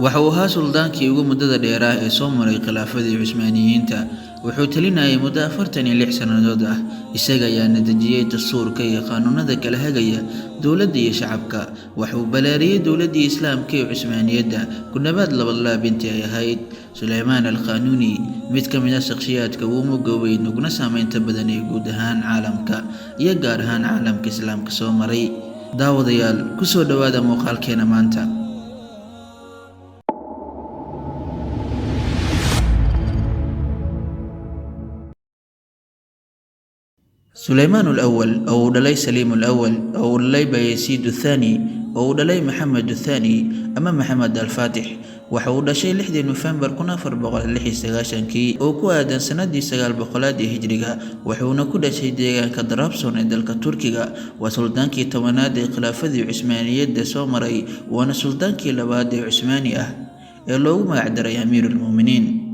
waxa uu ahaa suldaankii ugu muddada dheeraa ee soo maray khilaafadii Cusmaaniyiinta. Wuxuu talinayay muddo 46 sannadood ah. Isaga ayaana dejiyay dastuurka iyo qaanuunada kala hagaya dowladda iyo shacabka. Waxa uu balaariyay dowladdii Islaamka ee Cusmaaniyadda ku dhawaad laabintii ay ahayd. Suleymaan al-Qaanuuni, mid ka mid ah shakhsiyaadka ugu mugga weyn uguna saameynta badan ee guud ahaan caalamka iyo gaar ahaan caalamka Islaamka soo maray. Daawadayaal, ku soo dhawaada muuqaalkeena maanta. سليمان الأول أو دلي سليم الأول أو دلي بايزيد الثاني أو دلي محمد الثاني أما محمد الفاتح وحول شيء لحد نوفمبر كنا فربغ اللحي سغاشنكي أو كوادا سندي سغال بقلادي هجريغا وحونا كودا شيء ديغان كدرابسون دالك تركيغا وسلطانكي توانادي خلافة عثمانية دا سومري وانا سلطانكي لبادي عثماني يلو ما عدر أمير المؤمنين.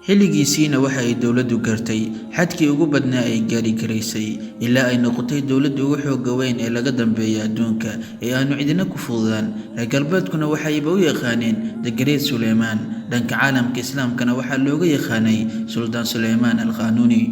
xilligiisiina waxa ay dawladdu gartay xadkii ugu badnaa ay gaari karaysay ilaa ay noqotay dawladdu ugu xoog weyn ee laga dambeeyo adduunka ee aanu cidina ku fududaan. reer galbeedkuna waxayba u yaqaaneen The Great Suleymaan. dhanka caalamka islaamkana waxaa looga yaqaanay Suldaan Suleymaan al-Qaanuuni.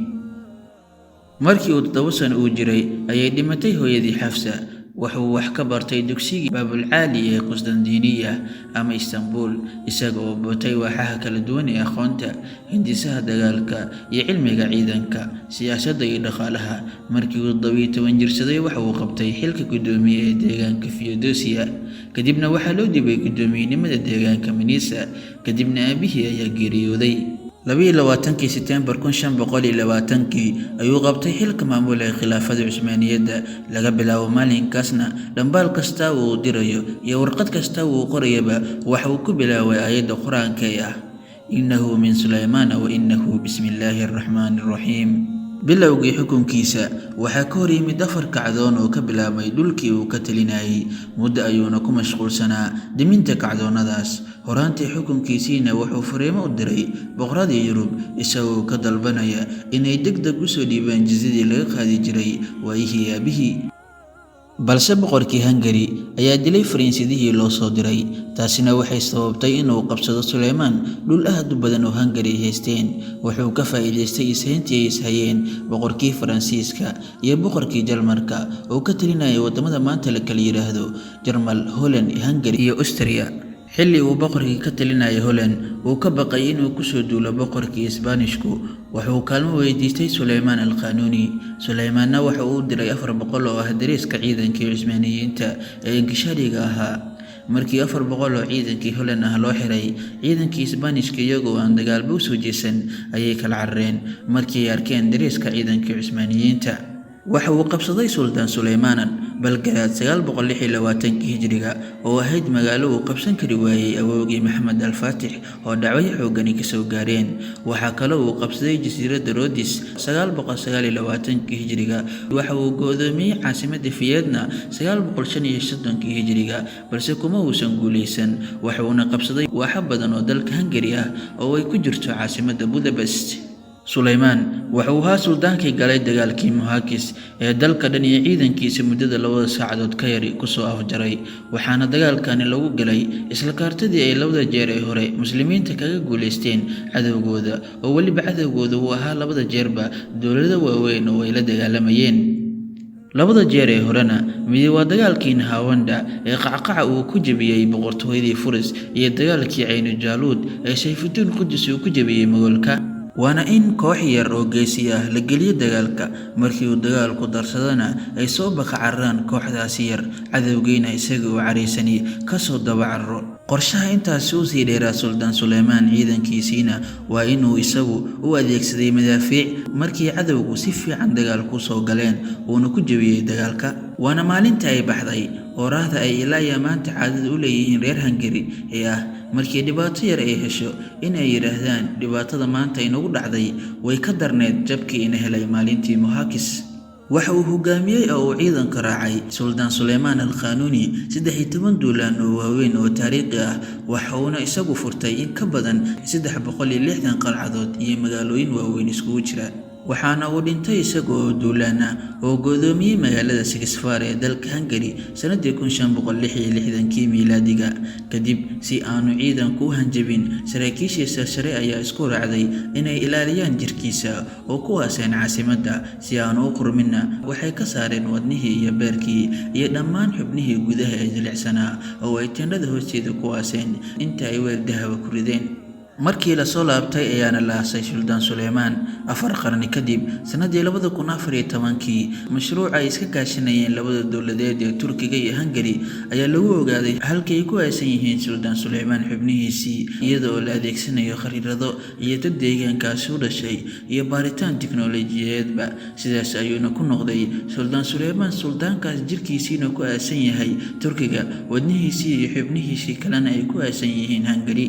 markii uu 7 sano uu jiray ayay dhimatay hooyadii Xafsa. wuxuu wax ka bartay dugsigii Baabul Caali ee Qusdandiiniya ama Istanbul, isaga oo batay waaxaha kala duwan ee aqoonta, hindisaha dagaalka iyo cilmiga ciidanka, siyaasadda iyo dhaqaalaha. markii uu 12 jirsaday waxa uu qabtay xilka gudoomiye ee deegaanka Feodosiya, kadibna waxaa loo dibay gudoomiyenimada deegaanka Manisa. kadibna aabihii ayaa geeriyooday 22 September 1520 ayuu qabtay xilka maamul ee khilaafada Cusmaaniyadda. laga bilaabo maalinkaasna dhambaal kasta uu dirayo iyo warqad kasta uu qorayaba waxa uu ku bilaabay aayadda Quraanka ee ah innahu min Suleymaan wa innahu bismillaahir rahmaanir rahiim. bilowgii xukunkiisa waxaa ka hor yimid 4 kacdoon oo ka bilaabmay dhulkii uu ka talinayay. muddo ayuuna ku mashquulsanaa diminta kacdoonadaas. horaantii xukunkiisiina wuxuu fariimo u diray boqoradii Yurub isagoo ka dalbanaya inay degdeg u soo dhiibaan jizadii laga qaadi jiray waayihii aabihii. balse boqorkii Hungary ayaa dilay Faransiisidii loo soo diray. taasina waxay sababtay inuu qabsado Suleymaan dhul aad u badan oo Hungary haysteen. wuxuu ka faa'iideystay ishayntii ay ishayeen boqorkii Faransiiska iyo boqorkii Jarmalka oo ka talinayay wadamada maanta la kala yiraahdo Jarmal, Holland, Hungary iyo Austria. xilli uu boqorkii ka talinayay Holland uu ka baqay inuu ku soo duulo boqorkii Isbaanishku, wuxuu kaalmo weydiistay Suleymaan al-Qaanuuni. Suleymaanna waxa uu diray 400 oo ah dariiska ciidankii Cusmaaniyiinta ee Ingishariga ahaa. markii 400 oo ciidankii Holland ah loo xiray, ciidankii Isbaanishka iyagoo aan dagaalba u soo jeesan ayay kala carareen markii ay arkeen dariiska ciidankii Cusmaaniyiinta. waxa uu qabsaday Suldaan Suleymaan Belgrade 926 hijriga oo ahayd magaalo uu qabsan kari waayay awowgii Maxamed al-Faatix oo dhacway xoogani ka soo gaareen. waxa kale uu qabsaday jasiiradda Rhodes 929 hijriga. waxa uu go'doomiyay caasimadda Vienna 935 hijriga, balse kuma uusan guuleysan. waxa uu qabsaday waax badan oo dalka Hungary ah oo ay ku jirto caasimadda Budapest. Suleymaan waxa uu ahaa suldaankii galay dagaalkii Muhaakis ee dalka dhan iyo ciidankiisa muddada 2 saacadood ka yari ku soo afjaray. waxaana dagaalkani lagu galay isla kaartadii ay 2 jeer ee hore muslimiinta kaga guuleysteen cadawgooda, oo waliba cadawgooda uu ahaa 2 jeerba dowlado waaweyn oo ay la dagaalamayeen. 2 jeer ee horena mid waa dagaalkii Nahawanda ee qacqaca uu ku jabiyay boqortooyadii Furs iyo dagaalkii Aynu Jaaluud ee Sayfuddin Qudus uu ku jabiyay Mogolka. waana in koox yar oo geesi ah la geliyo dagaalka. markii uu dagaalku darsadana ay soo baqacaraan kooxdaasi yar, cadawgeena isaga oo cariisani ka soo dabacarro. qorshaha intaas uu sii dheeraa Suldaan Suleymaan ciidankiisiina waa inuu isagu u adeegsaday madaafiic markii cadawgu si fiican dagaalku soo galeen uuna ku jabiyay dagaalka. waana maalinta ay baxday oraahda ay ilaa maanta caadada u leeyihiin reer Hungary ee ah markii dhibaato yar ay hesho inay yiraahdaan dhibaatada maanta inagu dhacday way ka darneed jabkii ina helay maalintii Muhaakis. waxa uu hogaamiyay oo uu ciidanka raacay Suldaan Suleymaan al-Qaanuuni 13 duulaan oo waaweyn oo taariikhi ah. waxa uu isagu furtay in ka badan 360 qalcadood iyo magaalooyin waaweyn iskugu jira. waxaana uu dhintay isagoo duulaana oo godoomiyey magaalada Sigisfar ee dalka Hungary sanadii 1566 miilaadiga. Kadib si aanu ciidanku u hanjabin, saraakiishiisa sare ayaa isku raacday inay ilaaliyaan jirkiisa oo ku waaseen caasimadda si aanu u qurminna. Waxay ka saareen wadnihii iyo beerkii iyo dhammaan xubnihii gudaha ee jilicsanaa oo ay teendhada hoosteeda ku waaseen inta ay weel dahab ku rideen. markii la soo laabtay ayaana la aasay Suldaan Suleymaan 4 qarni kadib sanadii 2014 mashruuca ay iska kaashanayeen labada dowladeed ee Turkiga iyo Hungary ayaa lagu ogaaday halkii ay ku aysan yihiin Suldaan Suleymaan xubnihiisii iyadoo la adeegsanayo khariirado iyo dad deegaankaas u dhashay iyo baaritaan tiknoolajiyadeedba. sidaas ayuuna ku noqday Suldaan Suleymaan suldaankaas jirkiisiina ku aysan yahay Turkiga, wadnihiisii iyo xubnihiisii kalena ay ku aysan yihiin Hungary.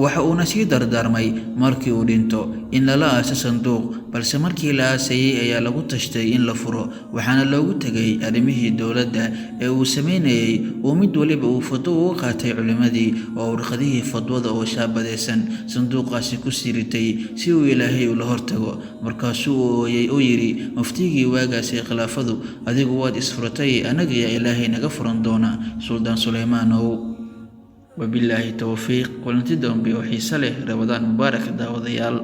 waxa uu sii dardaarmay markii uu dhinto in lala aaso sanduuq, balse markii la aasayay ayaa lagu tashtay in la furo, waxaana loogu tagay arrimihii dowladda ee uu sameynayay oo mid waliba uu fadwo uga qaatay culimadii oo warqadihii fadwada oo shaabadaysan sanduuqaasi ku siiritay si uu Ilaahay ula hortago. markaasuu ooyay oo yiri muftigii waagaasi khilaafadu, adigu waad isfuratay, anaga ya Ilaahay naga furan doona Suldaan Suleymaanow. وبالله التوفيق ولنتدهم بوحي صالح رمضان مبارك داوديال.